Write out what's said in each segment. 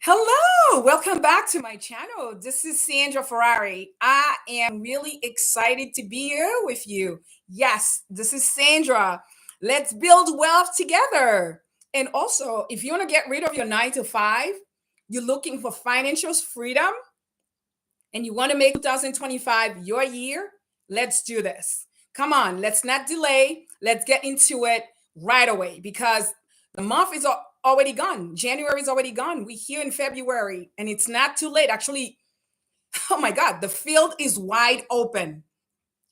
Hello, welcome back to my channel. This is Sandra Ferrari. I am really excited to be here with you. Yes, this is Sandra. Let's build wealth together. And also, if you want to get rid of your 9 to 5, you're looking for financial freedom, and you want to make 2025 your year, let's do this. Come on, let's not delay. Let's get into it right away because the month is already gone. January is already gone. We're here in February and it's not too late. Actually, oh my God, the field is wide open.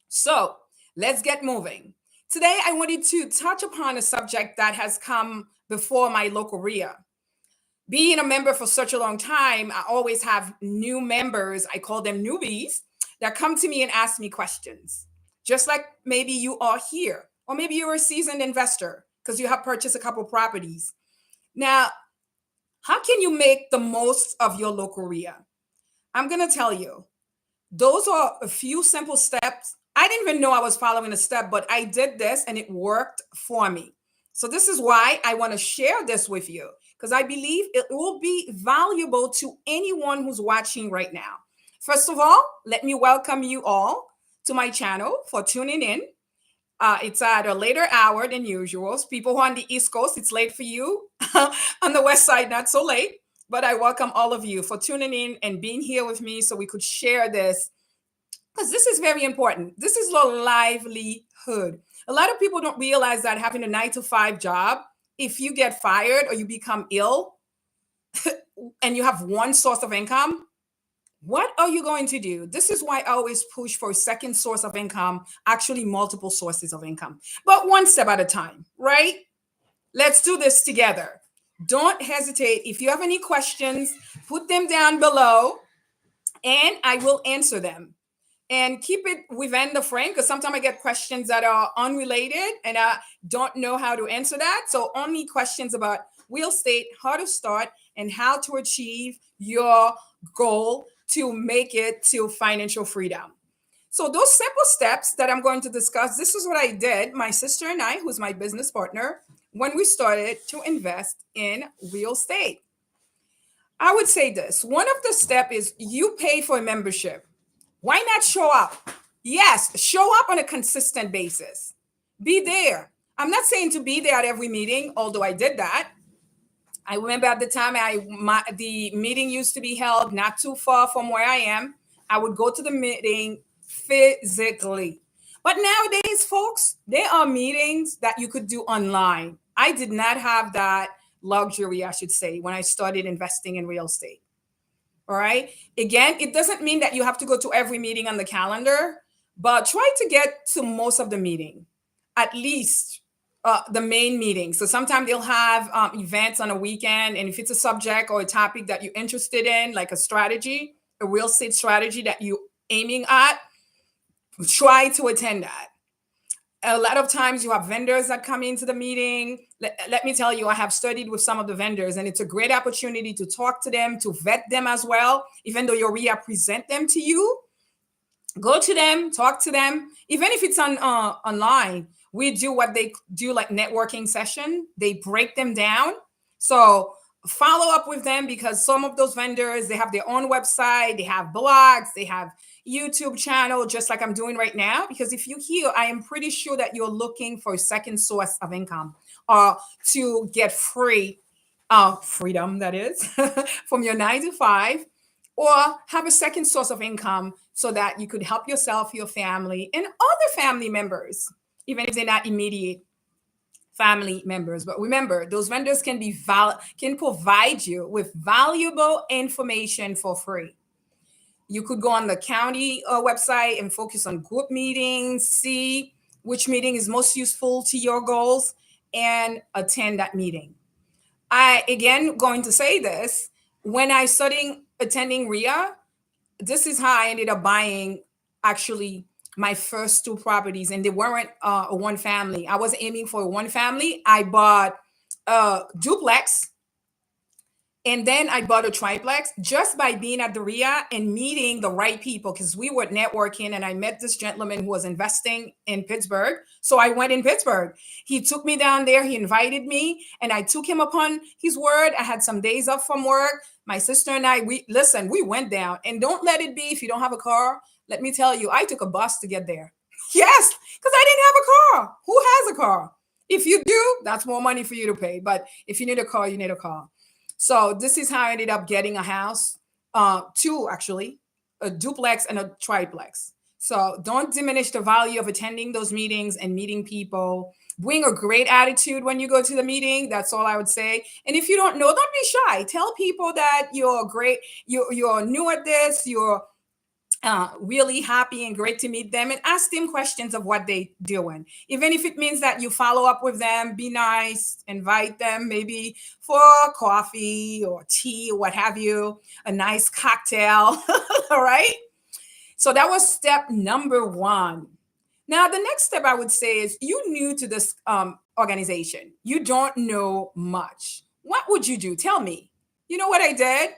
So let's get moving. Today, I wanted to touch upon a subject that has come before my local REIA. Being a member for such a long time, I always have new members, I call them newbies, that come to me and ask me questions. Just like maybe you are here, or maybe you're a seasoned investor because you have purchased a couple properties. Now, how can you make the most of your local REIA? I'm going to tell you, those are a few simple steps. I didn't even know I was following a step, but I did this and it worked for me. So this is why I want to share this with you, because I believe it will be valuable to anyone who's watching right now. First of all, let me welcome you all to my channel for tuning in. It's at a later hour than usual. People who are on the East Coast, it's late for you. On the West Side, not so late. But I welcome all of you for tuning in and being here with me so we could share this, because this is very important. This is your livelihood. A lot of people don't realize that having a 9 to 5 job, if you get fired or you become ill and you have one source of income, what are you going to do? This is why I always push for a second source of income, actually multiple sources of income, but one step at a time, right? Let's do this together. Don't hesitate. If you have any questions, put them down below and I will answer them. And keep it within the frame, because sometimes I get questions that are unrelated and I don't know how to answer that. So only questions about real estate, how to start, and how to achieve your goal to make it to financial freedom. So those simple steps that I'm going to discuss, this is what I did. My sister and I, who's my business partner, when we started to invest in real estate. I would say this. One of the steps is you pay for a membership. Why not show up? Yes, show up on a consistent basis. Be there. I'm not saying to be there at every meeting, although I did that. I remember at the time the meeting used to be held not too far from where I am. I would go to the meeting physically. But nowadays, folks, there are meetings that you could do online. I did not have that luxury, I should say, when I started investing in real estate. All right. Again, it doesn't mean that you have to go to every meeting on the calendar, but try to get to most of the meeting, at least the main meeting. So sometimes they'll have events on a weekend. And if it's a subject or a topic that you're interested in, like a strategy, a real estate strategy that you're aiming at, try to attend that. A lot of times you have vendors that come into the meeting. Let me tell you, I have studied with some of the vendors, and it's a great opportunity to talk to them, to vet them as well. Even though your REIA present them to you, go to them, talk to them. Even if it's on online, we do what they do, like networking session. They break them down. So follow up with them, because some of those vendors, they have their own website, they have blogs, they have YouTube channel, just like I'm doing right now. Because if you hear, I am pretty sure that you're looking for a second source of income or to get freedom, that is, from your 9 to 5, or have a second source of income so that you could help yourself, your family, and other family members, even if they're not immediate family members. But remember, those vendors can provide you with valuable information for free. You could go on the county website and focus on group meetings, see which meeting is most useful to your goals, and attend that meeting. I, again, going to say this, when I started attending REIA, this is how I ended up buying actually my first 2 properties, and they weren't a one family. I was aiming for a one family. I bought a duplex, And then I bought a triplex just by being at the REIA and meeting the right people, because we were networking and I met this gentleman who was investing in Pittsburgh. So I went in Pittsburgh. He took me down there. He invited me and I took him upon his word. I had some days off from work. My sister and I, we went down. And don't let it be if you don't have a car. Let me tell you, I took a bus to get there. Yes, because I didn't have a car. Who has a car? If you do, that's more money for you to pay. But if you need a car, you need a car. So this is how I ended up getting a house, two actually, a duplex and a triplex. So don't diminish the value of attending those meetings and meeting people. Bring a great attitude when you go to the meeting. That's all I would say. And if you don't know, don't be shy. Tell people that you're great. You're new at this. You're really happy and great to meet them, and ask them questions of what they doing. Even if it means that you follow up with them, be nice, invite them maybe for coffee or tea or what have you, a nice cocktail. All right. So that was step number one. Now, the next step I would say is you new to this organization. You don't know much. What would you do? Tell me. You know what I did?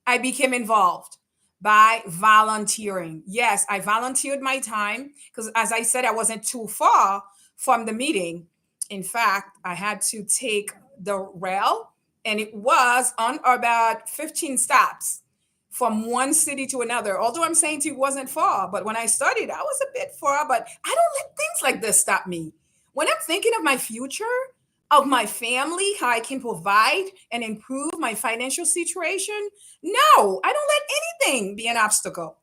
I became involved by volunteering. Yes, I volunteered my time because, as I said, I wasn't too far from the meeting. In fact, I had to take the rail, and it was on about 15 stops from one city to another. Although I'm saying to you, it wasn't far, but when I started, I was a bit far. But I don't let things like this stop me. When I'm thinking of my future, of my family, how I can provide and improve my financial situation, no, I don't let anything be an obstacle.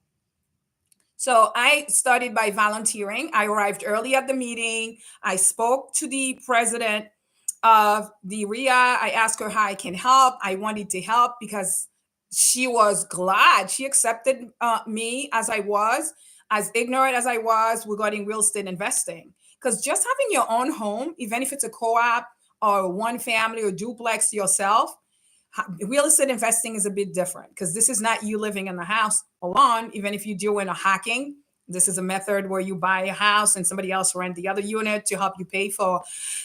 So I started by volunteering. I arrived early at the meeting. I spoke to the president of the REIA. I asked her how I can help. I wanted to help because she was glad. She accepted me as I was, as ignorant as I was regarding real estate investing. Because just having your own home, even if it's a co-op or one family or duplex yourself, real estate investing is a bit different because this is not you living in the house alone. Even if you're doing a hacking, this is a method where you buy a house and somebody else rent the other unit to help you pay for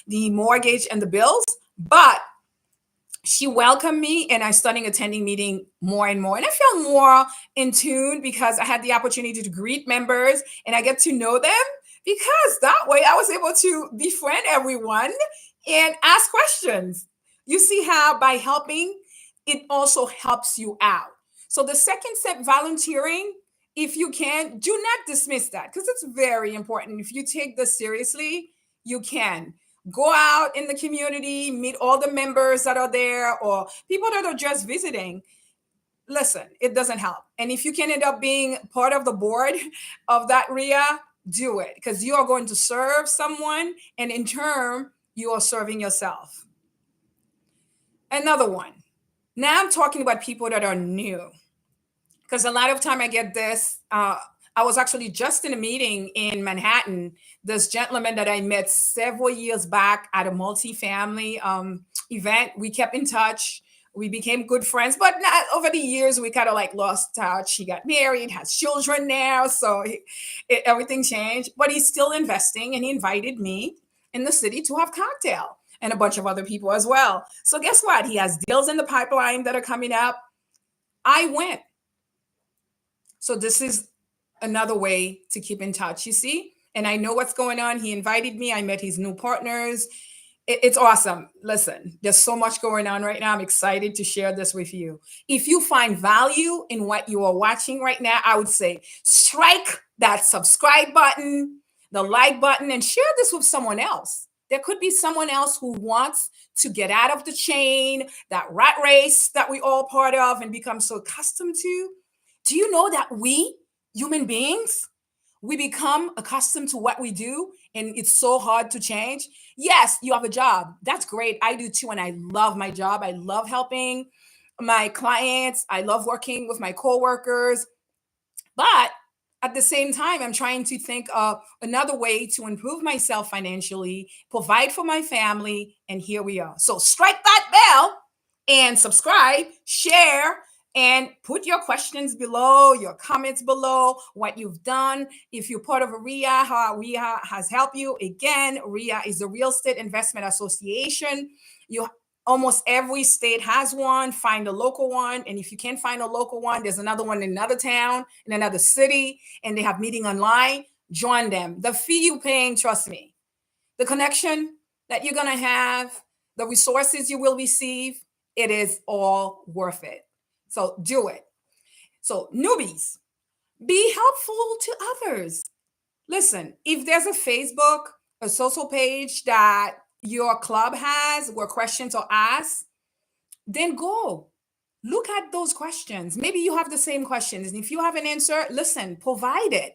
the mortgage and the bills. But she welcomed me and I started attending meeting more and more. And I felt more in tune because I had the opportunity to greet members and I get to know them, because that way I was able to befriend everyone and ask questions. You see how by helping, it also helps you out. So the second step, volunteering, if you can, do not dismiss that because it's very important. If you take this seriously, you can go out in the community, meet all the members that are there or people that are just visiting. Listen, it doesn't help. And if you can end up being part of the board of that REIA, do it because you are going to serve someone and in turn, you are serving yourself. Another one. Now I'm talking about people that are new because a lot of time I get this. I was actually just in a meeting in Manhattan. This gentleman that I met several years back at a multifamily event, we kept in touch. We became good friends, but not over the years. We kind of like lost touch. He got married, has children now, so everything changed. But he's still investing, and he invited me in the city to have cocktail and a bunch of other people as well. So guess what? He has deals in the pipeline that are coming up. I went. So this is another way to keep in touch, you see? And I know what's going on. He invited me. I met his new partners. It's awesome. Listen, there's so much going on right now. I'm excited to share this with you. If you find value in what you are watching right now, I would say strike that subscribe button, the like button, and share this with someone else. There could be someone else who wants to get out of the chain, that rat race that we all part of and become so accustomed to. Do you know that we, human beings, we become accustomed to what we do and it's so hard to change? Yes, you have a job. That's great. I do too. And I love my job. I love helping my clients. I love working with my coworkers. But at the same time, I'm trying to think of another way to improve myself financially, provide for my family. And here we are. So strike that bell and subscribe, share, and put your questions below, your comments below, what you've done. If you're part of a REIA, how REIA has helped you. Again, REIA is the Real Estate Investment Association. You Almost every state has one. Find a local one. And if you can't find a local one, there's another one in another town, in another city, and they have meeting online. Join them. The fee you paying, trust me, the connection that you're going to have, the resources you will receive, it is all worth it. So do it. So, newbies, be helpful to others. Listen, if there's a Facebook, a social page that your club has where questions are asked, then go look at those questions. Maybe you have the same questions. And if you have an answer, listen, provide it.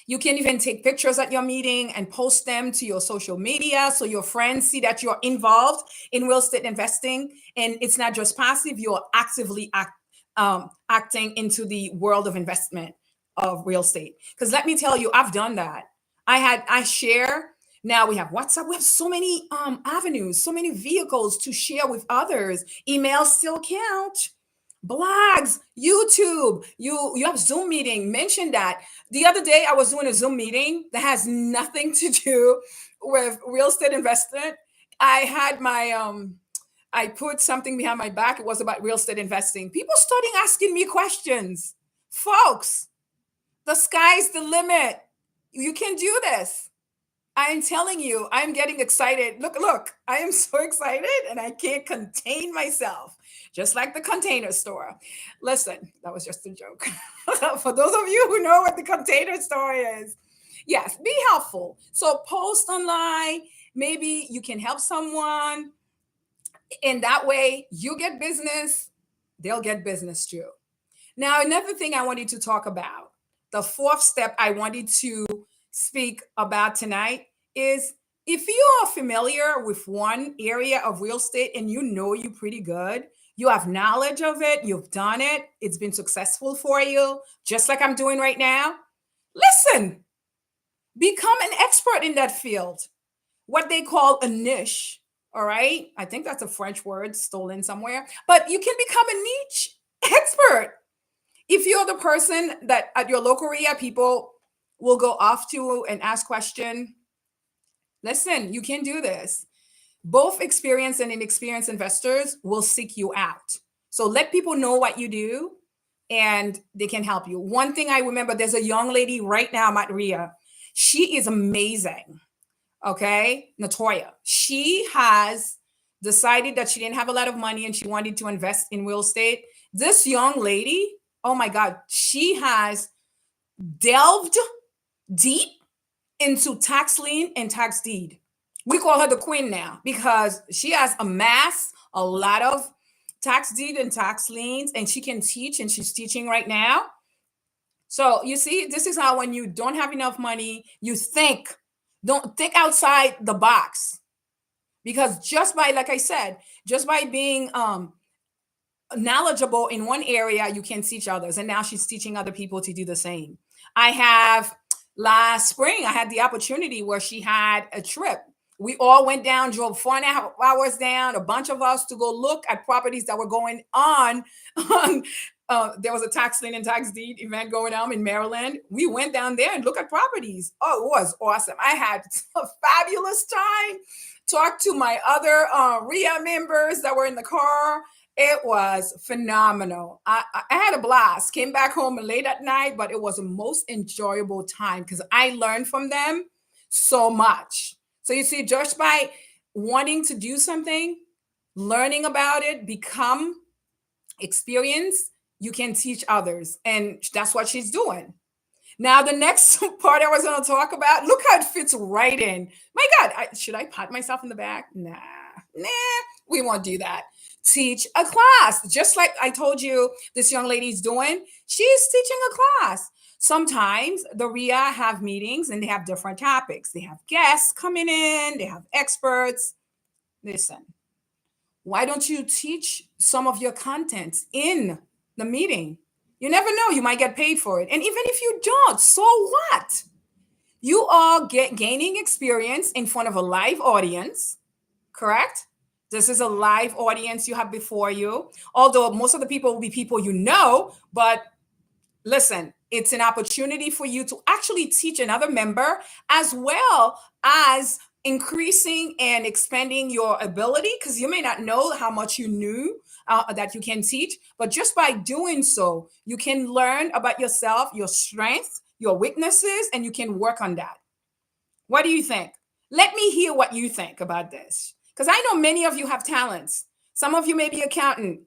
You can even take pictures at your meeting and post them to your social media so your friends see that you're involved in real estate investing. And it's not just passive, you're actively acting into the world of investment of real estate. Because let me tell you, I've done that. I share. Now we have WhatsApp. We have so many avenues, so many vehicles to share with others. Emails still count. Blogs, YouTube, you have Zoom meeting. Mention that. The other day I was doing a Zoom meeting that has nothing to do with real estate investment. I had my I put something behind my back. It was about real estate investing. People starting asking me questions. Folks, the sky's the limit. You can do this. I'm telling you, I'm getting excited. Look, I am so excited and I can't contain myself, just like the Container Store. Listen, that was just a joke. For those of you who know what the Container Store is, yes, be helpful. So post online. Maybe you can help someone. In that way, you get business, they'll get business too. Now, another thing I wanted to talk about, the fourth step I wanted to speak about tonight is if you are familiar with one area of real estate and you know you pretty good, you have knowledge of it, you've done it, it's been successful for you, just like I'm doing right now. Listen, become an expert in that field, what they call a niche. All right. I think that's a French word stolen somewhere, but you can become a niche expert. If you're the person that at your local REIA people will go off to and ask question, listen, you can do this. Both experienced and inexperienced investors will seek you out. So let people know what you do and they can help you. One thing I remember, there's a young lady right now at REIA. She is amazing. Okay, Natoya. She has decided that she didn't have a lot of money and she wanted to invest in real estate. This young lady, oh my God, she has delved deep into tax lien and tax deed. We call her the queen now because she has amassed a lot of tax deed and tax liens and she can teach and she's teaching right now. So you see, this is how when you don't have enough money, you think. Don't think outside the box because just by, like I said, just by being knowledgeable in one area, you can teach others. And now she's teaching other people to do the same. I have last spring, I had the opportunity where she had a trip. We all went down, drove 4.5 hours down, a bunch of us to go look at properties that were going on. There was a tax lien and tax deed event going on in Maryland. We went down there and looked at properties. Oh, it was awesome. I had a fabulous time. Talked to my other REIA members that were in the car. It was phenomenal. I had a blast. Came back home late at night, but it was the most enjoyable time because I learned from them so much. So you see, just by wanting to do something, learning about it, become experience, you can teach others. And that's what she's doing. Now, the next part I was going to talk about, look how it fits right in. My God, should I pat myself in the back? Nah, we won't do that. Teach a class. Just like I told you this young lady's doing, she's teaching a class. Sometimes the REIA have meetings and they have different topics. They have guests coming in, they have experts. Listen, why don't you teach some of your content in the meeting? You never know, you might get paid for it. And even if you don't, so what? You are gaining experience in front of a live audience, correct? This is a live audience you have before you. Although most of the people will be people you know, but listen, it's an opportunity for you to actually teach another member as well as increasing and expanding your ability, because you may not know how much you knew that you can teach, but just by doing so, you can learn about yourself, your strengths, your weaknesses, and you can work on that. What do you think? Let me hear what you think about this, because I know many of you have talents. Some of you may be accountant.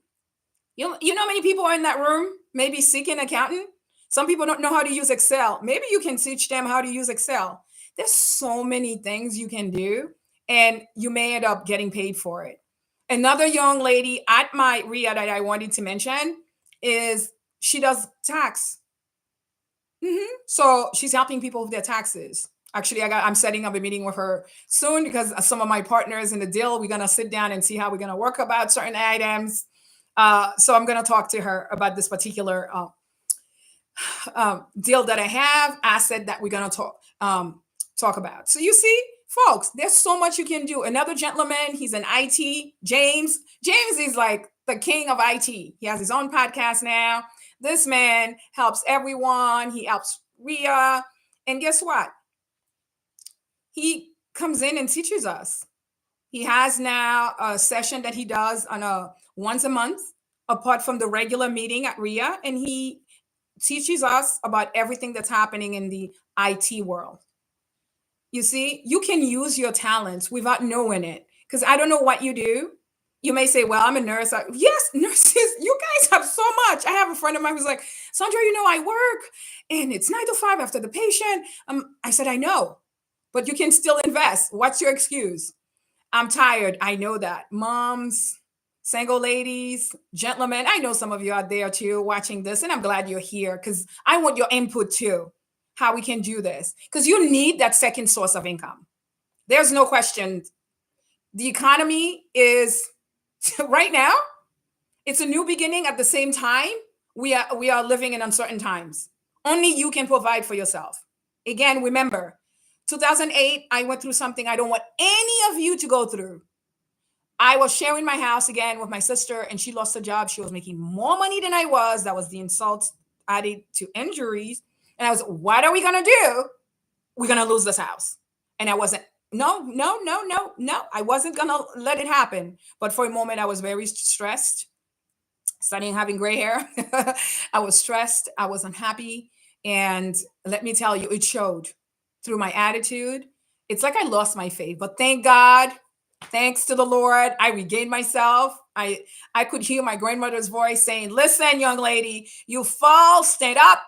You know how many people are in that room maybe seeking accountant? Some people don't know how to use Excel. Maybe you can teach them how to use Excel. There's so many things you can do, and you may end up getting paid for it. Another young lady at my REIA that I wanted to mention is she does tax. So she's helping people with their taxes. Actually, I'm setting up a meeting with her soon because some of my partners in the deal, we're gonna sit down and see how we're gonna work about certain items. So I'm gonna talk to her about this particular deal that I have, asset that we're gonna talk about. So you see, folks, there's so much you can do. Another gentleman, he's an IT, James. James is like the king of IT. He has his own podcast now. This man helps everyone. He helps RIA. And guess what? He comes in and teaches us. He has now a session that he does on a once a month, apart from the regular meeting at RIA, and he teaches us about everything that's happening in the IT world. You see, you can use your talents without knowing it. Because I don't know what you do. You may say, well, I'm a nurse. Yes, nurses, you guys have so much. I have a friend of mine who's like, Sandra, I work and it's 9 to 5 after the patient. I said, I know, but you can still invest. What's your excuse? I'm tired. I know that. Moms, single ladies, gentlemen, I know some of you out there too watching this, and I'm glad you're here because I want your input too, how we can do this. Because you need that second source of income. There's no question. The economy is right now, it's a new beginning. At the same time, we are living in uncertain times. Only you can provide for yourself. Again, remember, 2008, I went through something I don't want any of you to go through. I was sharing my house again with my sister, and she lost her job. She was making more money than I was. That was the insult added to injuries. And I was, what are we going to do? We're going to lose this house. And I wasn't, no, no, no, no, no. I wasn't going to let it happen. But for a moment, I was very stressed, starting having gray hair. I was stressed. I was unhappy. And let me tell you, it showed through my attitude. It's like I lost my faith. But thank God, thanks to the Lord, I regained myself. I could hear my grandmother's voice saying, listen, young lady, you fall, stand up,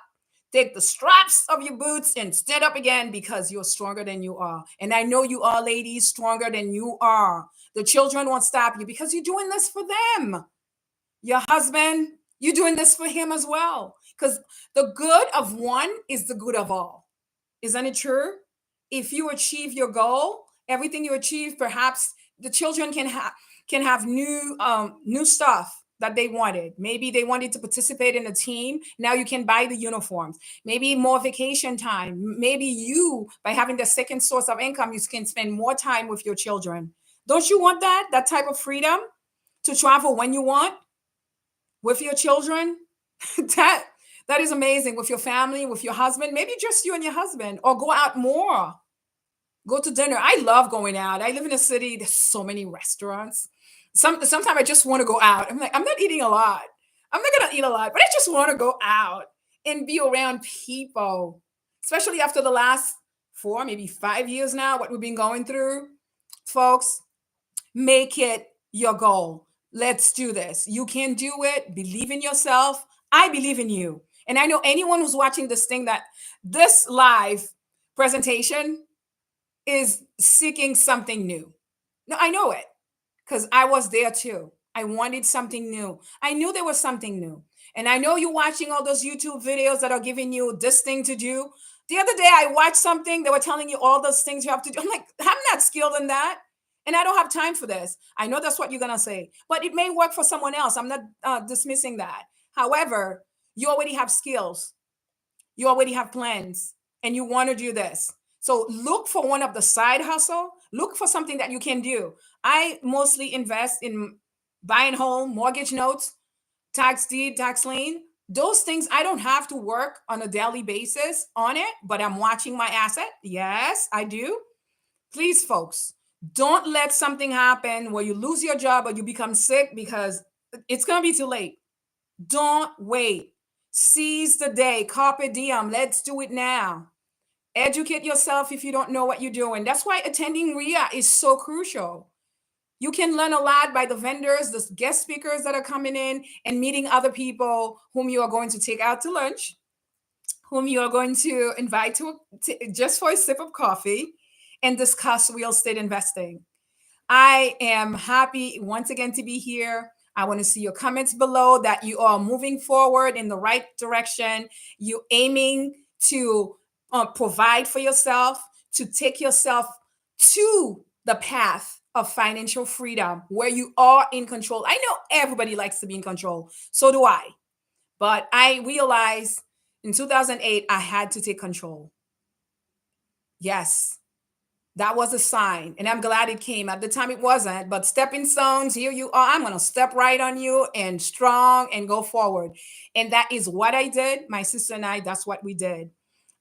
take the straps of your boots and stand up again because you're stronger than you are. And I know you are, ladies, stronger than you are. The children won't stop you because you're doing this for them. Your husband, you're doing this for him as well. Because the good of one is the good of all. Isn't it true? If you achieve your goal, everything you achieve, perhaps the children can have new stuff that they wanted. Maybe they wanted to participate in a team. Now you can buy the uniforms. Maybe more vacation time. Maybe you, by having the second source of income, you can spend more time with your children. Don't you want that type of freedom to travel when you want with your children? that that is amazing, with your family, with your husband, maybe just you and your husband, or go out more. Go to dinner. I love going out. I live in a city. There's so many restaurants. Sometimes I just want to go out. I'm like, I'm not eating a lot. I'm not gonna eat a lot, but I just want to go out and be around people, especially after the last 4, maybe 5 years now, what we've been going through. Folks, make it your goal. Let's do this. You can do it. Believe in yourself. I believe in you. And I know anyone who's watching this thing, that this live presentation is seeking something new. No, I know it because I was there too. I wanted something new. I knew there was something new. And I know you're watching all those YouTube videos that are giving you this thing to do. The other day, I watched something. They were telling you all those things you have to do. I'm like, I'm not skilled in that. And I don't have time for this. I know that's what you're going to say, but it may work for someone else. I'm not dismissing that. However, you already have skills. You already have plans, and you want to do this. So look for one of the side hustle. Look for something that you can do. I mostly invest in buying home, mortgage notes, tax deed, tax lien. Those things I don't have to work on a daily basis on it, but I'm watching my asset. Yes, I do. Please, folks, don't let something happen where you lose your job or you become sick, because it's going to be too late. Don't wait. Seize the day. Carpe diem. Let's do it now. Educate yourself if you don't know what you're doing. That's why attending REIA is so crucial. You can learn a lot by the vendors, the guest speakers that are coming in, and meeting other people whom you are going to take out to lunch, whom you are going to invite to just for a sip of coffee and discuss real estate investing. I am happy once again to be here. I want to see your comments below that you are moving forward in the right direction. You aiming to provide for yourself, to take yourself to the path of financial freedom where you are in control. I know everybody likes to be in control. So do I. But I realized in 2008, I had to take control. Yes, that was a sign, and I'm glad it came. At the time, it wasn't, but stepping stones, here you are. I'm going to step right on you and strong and go forward. And that is what I did. My sister and I, that's what we did.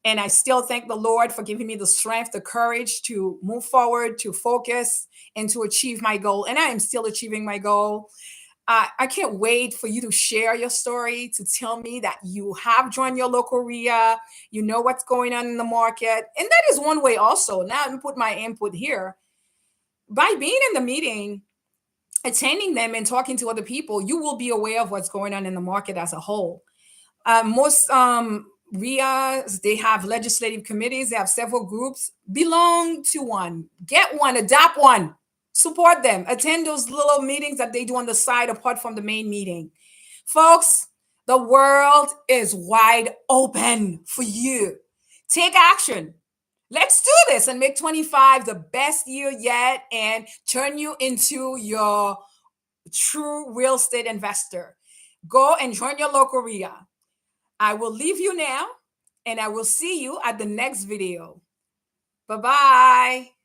And I still thank the Lord for giving me the strength, the courage to move forward, to focus, and to achieve my goal. And I am still achieving my goal. I can't wait for you to share your story, to tell me that you have joined your local REIA, you know what's going on in the market. And that is one way also. Now let me put my input here. By being in the meeting, attending them and talking to other people, you will be aware of what's going on in the market as a whole. Most REIAs, they have legislative committees, they have several groups. Belong to one, get one, adopt one, support them, attend those little meetings that they do on the side apart from the main meeting. Folks, the world is wide open for you. Take action. Let's do this and make 25 the best year yet and turn you into your true real estate investor. Go and join your local REIA. I will leave you now, and I will see you at the next video. Bye-bye.